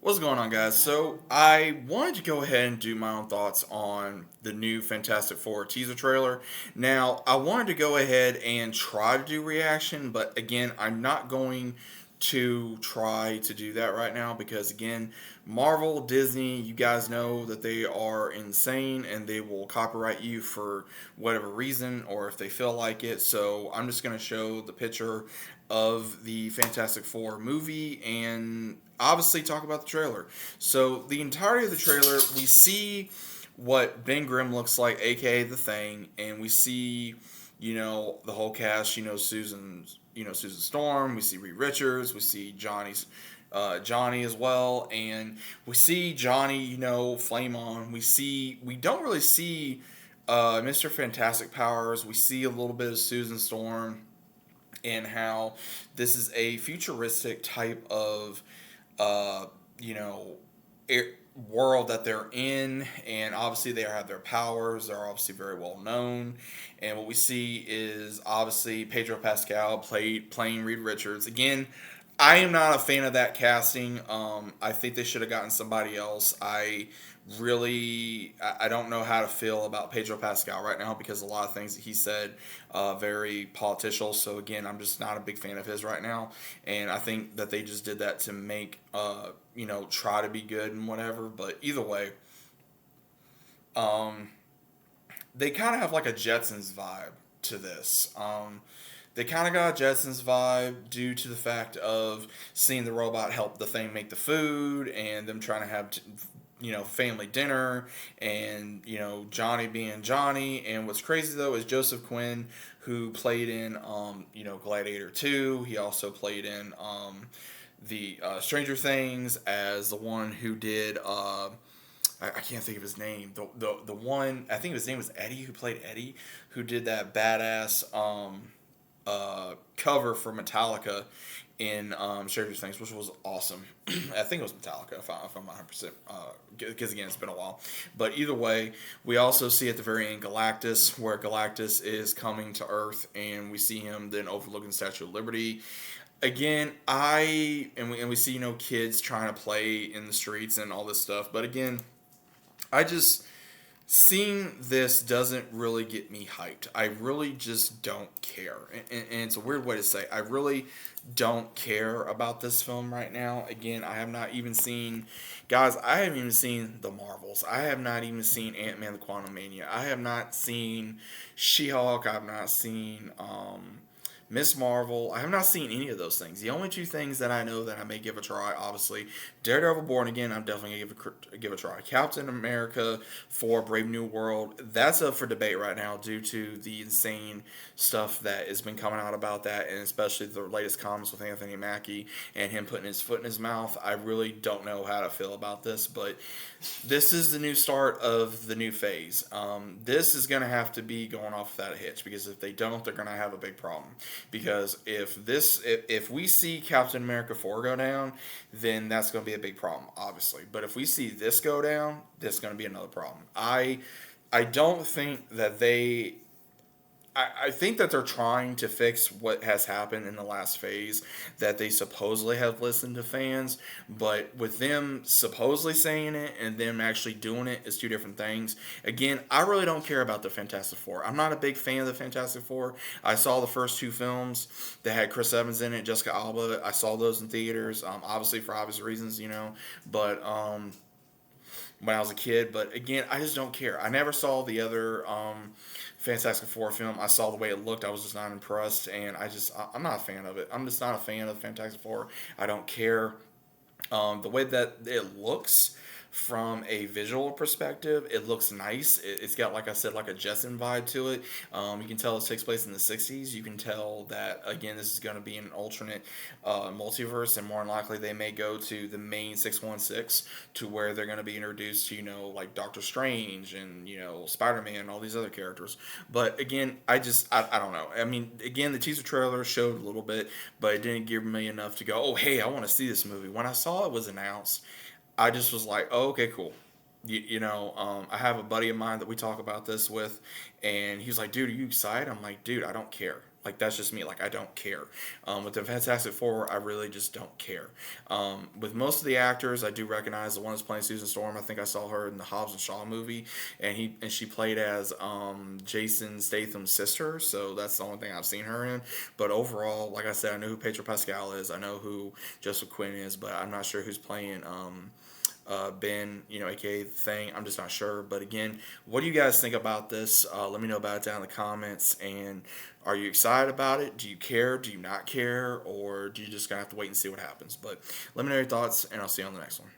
What's going on, guys? So, I wanted to go ahead and do my own thoughts on the new Fantastic Four teaser trailer. Now, I wanted to go ahead and try to do reaction, but again, I'm not going to try to do that right now because, again, Marvel, Disney, you guys know that they are insane and they will copyright you for whatever reason or if they feel like it. So, I'm just going to show the picture of the Fantastic Four movie and obviously talk about the trailer. So the entirety of the trailer, we see what Ben Grimm looks like, aka the Thing, and we see, the whole cast. Susan Storm. We see Reed Richards. We see Johnny as well, and we see Johnny, flame on. We don't really see Mr. Fantastic powers. We see a little bit of Susan Storm and how this is a futuristic type of uh, you know, world that they're in, and obviously they have their powers. They're obviously very well known, and what we see is obviously Pedro Pascal playing Reed Richards again. I am not a fan of that casting. I think they should have gotten somebody else. I don't know how to feel about Pedro Pascal right now because a lot of things that he said very political. So again, I'm just not a big fan of his right now, and I think that they just did that to make try to be good and whatever. But either way, um, they kind of have like a Jetsons vibe to this. They kind of got a Jetsons vibe due to the fact of seeing the robot help the Thing make the food and them trying to have family dinner, and Johnny being Johnny. And what's crazy though is Joseph Quinn, who played in Gladiator 2. He also played in the Stranger Things as the one who did I can't think of his name. The one, I think his name was Eddie, who played Eddie, who did that badass cover for Metallica in Stranger Things, which was awesome. I think it was Metallica, if I'm 100%, because again, it's been a while. But either way, we also see at the very end Galactus, where Galactus is coming to Earth, and we see him then overlooking the Statue of Liberty. Again, we see kids trying to play in the streets and all this stuff. But again, I just seeing this doesn't really get me hyped. I really just don't care. And it's a weird way to say. I really don't care about this film right now. Again, I have not even seen, guys, I haven't even seen The Marvels. I have not even seen Ant-Man the Quantum Mania. I have not seen She-Hulk. I have not seen Miss Marvel. I have not seen any of those things. The only two things that I know that I may give a try, obviously, Daredevil Born Again, I'm definitely going to give a try. Captain America for Brave New World, that's up for debate right now due to the insane stuff that has been coming out about that, and especially the latest comments with Anthony Mackie and him putting his foot in his mouth. I really don't know how to feel about this, but this is the new start of the new phase. This is going to have to be going off without a hitch, because if they don't, they're going to have a big problem. Because if we see Captain America 4 go down, then that's going to be a big problem, obviously. But if we see this go down, that's going to be another problem. I don't think that I think that they're trying to fix what has happened in the last phase, that they supposedly have listened to fans, but with them supposedly saying it and them actually doing it is two different things. Again, I really don't care about the Fantastic Four. I'm not a big fan of the Fantastic Four. I saw the first two films that had Chris Evans in it, Jessica Alba. I saw those in theaters, obviously for obvious reasons, but when I was a kid. But again, I just don't care. I never saw the other Fantastic Four film. I saw the way it looked. I was just not impressed, and I'm not a fan of it. I'm just not a fan of the Fantastic Four. I don't care. The way that it looks from a visual perspective, it looks nice. It's got, like I said, like a Jetson vibe to it. You can tell it takes place in the 60s. You can tell that, again, this is going to be an alternate multiverse, and more than likely they may go to the main 616 to where they're going to be introduced to, like Doctor Strange and, Spider-Man and all these other characters. But again, I don't know. I mean, again, the teaser trailer showed a little bit, but it didn't give me enough to go, oh, hey, I want to see this movie. When I saw it was announced, I just was like, oh, okay, cool. I have a buddy of mine that we talk about this with, and he's like, dude, are you excited? I'm like, dude, I don't care. Like that's just me. Like I don't care. With the Fantastic Four, I really just don't care. With most of the actors, I do recognize the one that's playing Susan Storm. I think I saw her in the Hobbs and Shaw movie, and she played as Jason Statham's sister. So that's the only thing I've seen her in. But overall, like I said, I know who Pedro Pascal is. I know who Joseph Quinn is, but I'm not sure who's playing. Ben, aka the Thing. I'm just not sure. But again, what do you guys think about this? Let me know about it down in the comments. And are you excited about it? Do you care? Do you not care? Or do you just gonna have to wait and see what happens? But let me know your thoughts, and I'll see you on the next one.